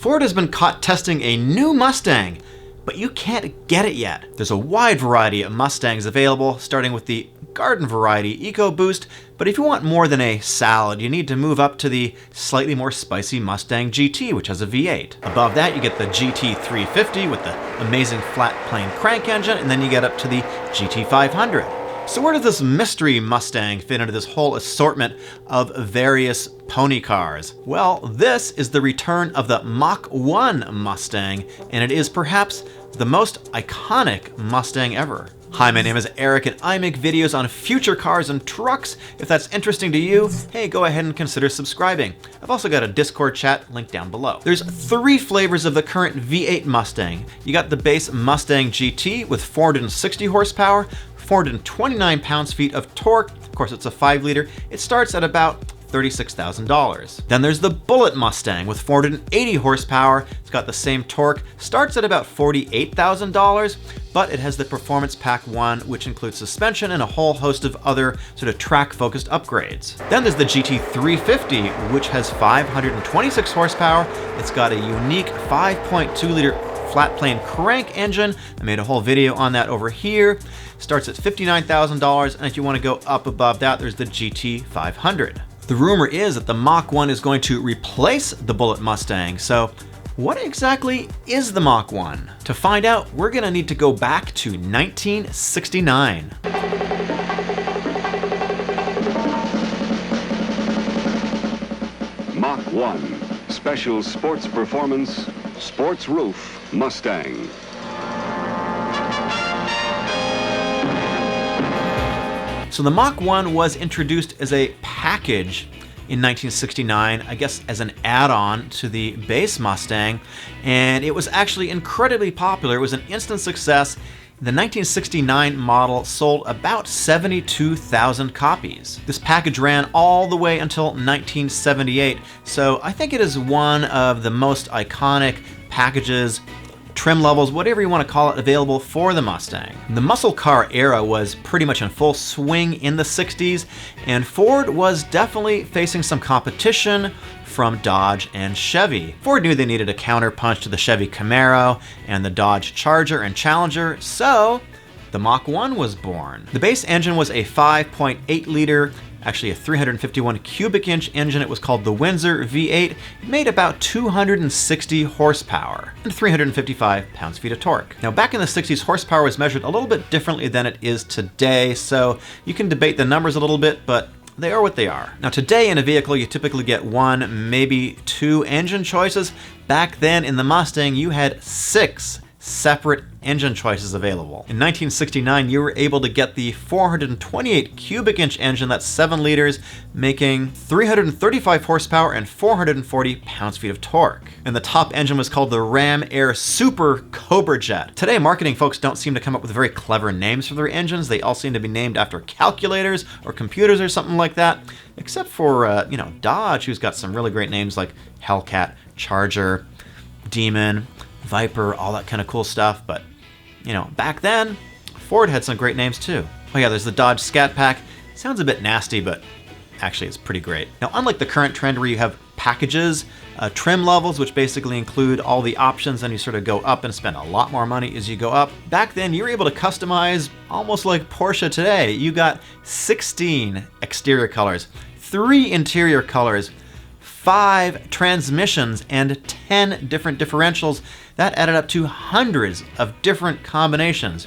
Ford has been caught testing a new Mustang, but you can't get it yet. There's a wide variety of Mustangs available, starting with the garden variety EcoBoost, but if you want more than a salad, you need to move up to the slightly more spicy Mustang GT, which has a V8. Above that, you get the GT 350 with the amazing flat plane crank engine, and then you get up to the GT 500. So where does this mystery Mustang fit into this whole assortment of various pony cars? Well, this is the return of the Mach 1 Mustang, and it is perhaps the most iconic Mustang ever. Hi, my name is Eric, and I make videos on future cars and trucks. If that's interesting to you, hey, go ahead and consider subscribing. I've also got a Discord chat linked down below. There's 3 flavors of the current V8 Mustang. You got the base Mustang GT with 460 horsepower, 429 pounds-feet of torque. Of course, it's a 5-liter. It starts at about $36,000. Then there's the Bullitt Mustang with 480 horsepower. It's got the same torque, starts at about $48,000, but it has the Performance Pack 1, which includes suspension and a whole host of other sort of track-focused upgrades. Then there's the GT 350, which has 526 horsepower. It's got a unique 5.2-liter flat plane crank engine. I made a whole video on that over here. Starts at $59,000, and if you want to go up above that, there's the GT 500. The rumor is that the Mach 1 is going to replace the Bullitt Mustang. So what exactly is the Mach 1? To find out, we're going to need to go back to 1969. Mach 1, special sports performance, sports roof Mustang. So the Mach 1 was introduced as a package in 1969, I guess as an add-on to the base Mustang, and it was actually incredibly popular. It was an instant success. The 1969 model sold about 72,000 copies. This package ran all the way until 1978, so I think it is one of the most iconic packages, trim levels, whatever you want to call it, available for the Mustang. The muscle car era was pretty much in full swing in the 60s, and Ford was definitely facing some competition from Dodge and Chevy. Ford knew they needed a counterpunch to the Chevy Camaro and the Dodge Charger and Challenger, so the Mach 1 was born. The base engine was a 5.8-liter, actually a 351 cubic inch engine. It was called the Windsor V8. It made about 260 horsepower and 355 pounds-feet of torque. Now, back in the 60s, horsepower was measured a little bit differently than it is today, so you can debate the numbers a little bit, but they are what they are. Now, today in a vehicle, you typically get 1, maybe 2 engine choices. Back then in the Mustang, you had 6 separate engine choices available. In 1969, you were able to get the 428 cubic inch engine, that's 7 liters, making 335 horsepower and 440 pounds-feet of torque. And the top engine was called the Ram Air Super Cobra Jet. Today, marketing folks don't seem to come up with very clever names for their engines. They all seem to be named after calculators or computers or something like that, except for, Dodge, who's got some really great names like Hellcat, Charger, Demon, Viper, all that kind of cool stuff. But, back then, Ford had some great names too. Oh yeah, there's the Dodge Scat Pack. Sounds a bit nasty, but actually it's pretty great. Now, unlike the current trend where you have packages, trim levels, which basically include all the options, and you sort of go up and spend a lot more money as you go up, back then you were able to customize almost like Porsche today. You got 16 exterior colors, 3 interior colors, 5 transmissions, and 10 different differentials. That added up to hundreds of different combinations.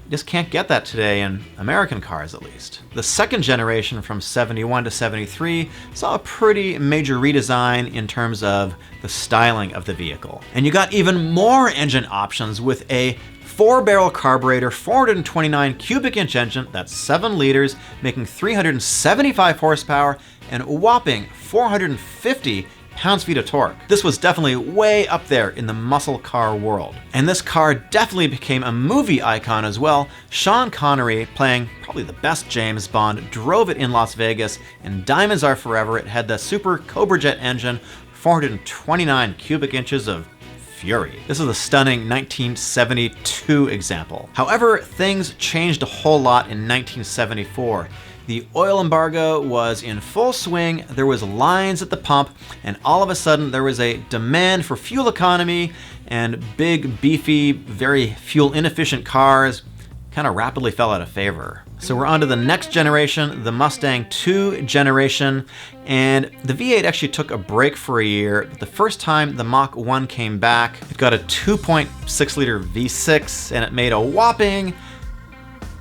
You just can't get that today in American cars, at least. The second generation from 71 to 73 saw a pretty major redesign in terms of the styling of the vehicle. And you got even more engine options with a 4-barrel carburetor, 429 cubic inch engine, that's 7 liters, making 375 horsepower and a whopping 450 pounds-feet of torque. This was definitely way up there in the muscle car world. And this car definitely became a movie icon as well. Sean Connery, playing probably the best James Bond, drove it in Las Vegas, and Diamonds Are Forever. It had the Super Cobra Jet engine, 429 cubic inches of fury. This is a stunning 1972 example. However, things changed a whole lot in 1974. The oil embargo was in full swing, there was lines at the pump, and all of a sudden there was a demand for fuel economy, and big, beefy, very fuel inefficient cars kind of rapidly fell out of favor. So we're on to the next generation, the Mustang II generation, and the V8 actually took a break for a year. The first time the Mach 1 came back, it got a 2.6 liter V6, and it made a whopping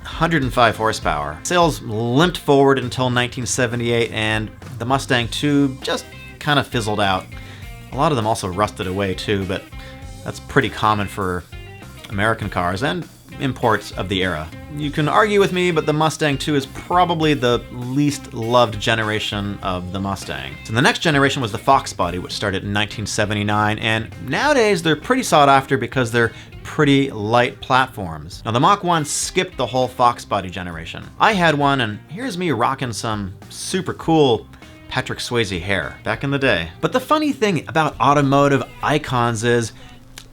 105 horsepower. Sales limped forward until 1978, and the Mustang II just kind of fizzled out. A lot of them also rusted away too, but that's pretty common for American cars and imports of the era. You can argue with me, but the Mustang II is probably the least loved generation of the Mustang. So the next generation was the Fox body, which started in 1979, and nowadays they're pretty sought after because they're pretty light platforms. Now the Mach 1 skipped the whole Fox body generation. I had one, and here's me rocking some super cool Patrick Swayze hair back in the day. But the funny thing about automotive icons is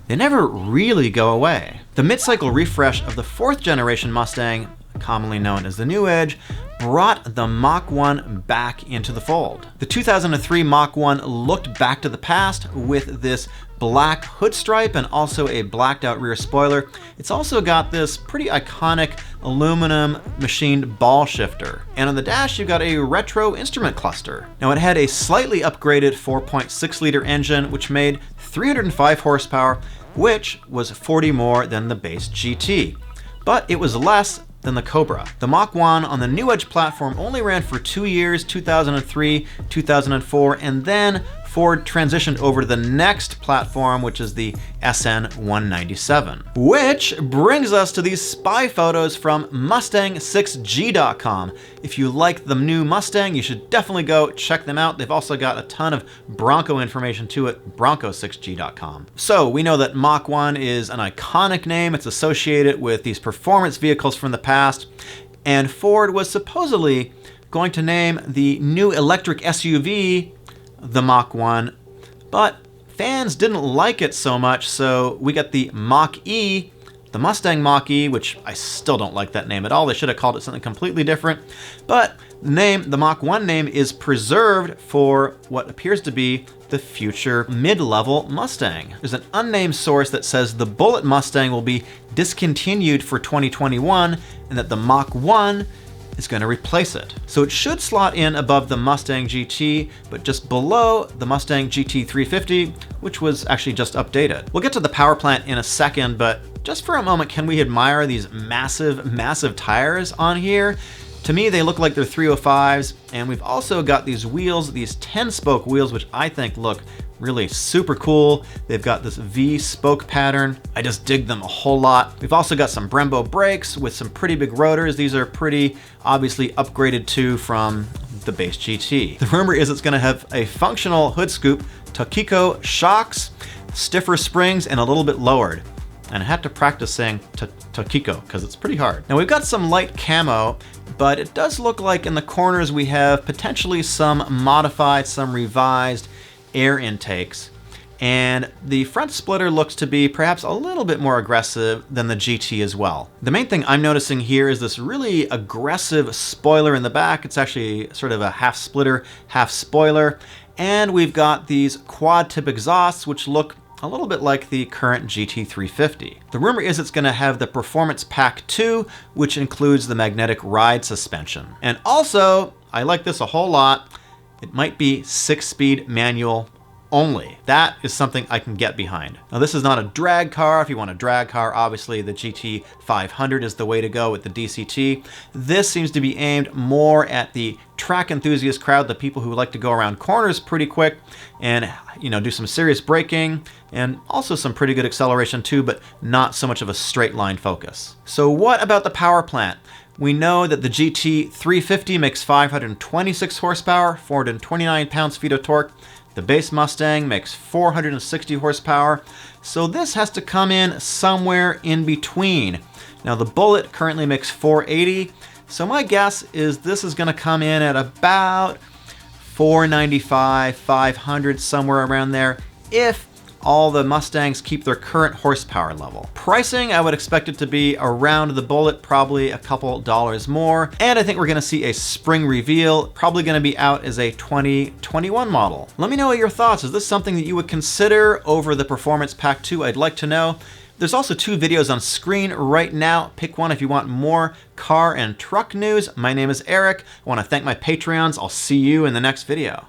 they never really go away. The mid-cycle refresh of the 4th generation Mustang, commonly known as the New Edge, brought the Mach 1 back into the fold. The 2003 Mach 1 looked back to the past with this black hood stripe and also a blacked out rear spoiler. It's also got this pretty iconic aluminum machined ball shifter. And on the dash, you've got a retro instrument cluster. Now it had a slightly upgraded 4.6 liter engine, which made 305 horsepower, which was 40 more than the base GT. But it was less than the Cobra. The Mach 1 on the New Edge platform only ran for 2 years, 2003, 2004, and then Ford transitioned over to the next platform, which is the SN197. Which brings us to these spy photos from Mustang6G.com. If you like the new Mustang, you should definitely go check them out. They've also got a ton of Bronco information too at Bronco6G.com. So we know that Mach 1 is an iconic name. It's associated with these performance vehicles from the past, and Ford was supposedly going to name the new electric SUV the Mach 1, but fans didn't like it so much, so we got the Mach-E, the Mustang Mach-E, which I still don't like that name at all. They should have called it something completely different. But the Mach 1 name is preserved for what appears to be the future mid-level Mustang. There's an unnamed source that says the Bullitt Mustang will be discontinued for 2021 and that the Mach 1 is going to replace it. So it should slot in above the Mustang GT, but just below the Mustang GT 350, which was actually just updated. We'll get to the power plant in a second, but just for a moment, can we admire these massive, massive tires on here? To me, they look like they're 305s, and we've also got these wheels, these 10-spoke wheels, which I think look really super cool. They've got this V spoke pattern. I just dig them a whole lot. We've also got some Brembo brakes with some pretty big rotors. These are pretty obviously upgraded too from the base GT. The rumor is it's gonna have a functional hood scoop, Tokiko shocks, stiffer springs, and a little bit lowered. And I had to practice saying Tokiko because it's pretty hard. Now we've got some light camo, but it does look like in the corners we have potentially some modified, some revised air intakes, and the front splitter looks to be perhaps a little bit more aggressive than the GT as well. The main thing I'm noticing here is this really aggressive spoiler in the back. It's actually sort of a half splitter, half spoiler, and we've got these quad tip exhausts which look a little bit like the current GT 350. The rumor is it's going to have the Performance Pack 2, which includes the magnetic ride suspension. And also, I like this a whole lot, it might be 6-speed manual only. That is something I can get behind. Now this is not a drag car. If you want a drag car, obviously the GT 500 is the way to go with the DCT. This seems to be aimed more at the track enthusiast crowd, the people who like to go around corners pretty quick and, you know, do some serious braking and also some pretty good acceleration too, but not so much of a straight line focus. So what about the power plant? We know that the GT 350 makes 526 horsepower, 429 pounds-feet of torque. The base Mustang makes 460 horsepower. So this has to come in somewhere in between. Now the Bullitt currently makes 480. So my guess is this is going to come in at about 495, 500, somewhere around there, if all the Mustangs keep their current horsepower level. Pricing, I would expect it to be around the Bullitt, probably a couple dollars more. And I think we're gonna see a spring reveal, probably gonna be out as a 2021 model. Let me know your thoughts. Is this something that you would consider over the Performance Pack 2? I'd like to know. There's also 2 videos on screen right now. Pick one if you want more car and truck news. My name is Eric. I want to thank my Patreons. I'll see you in the next video.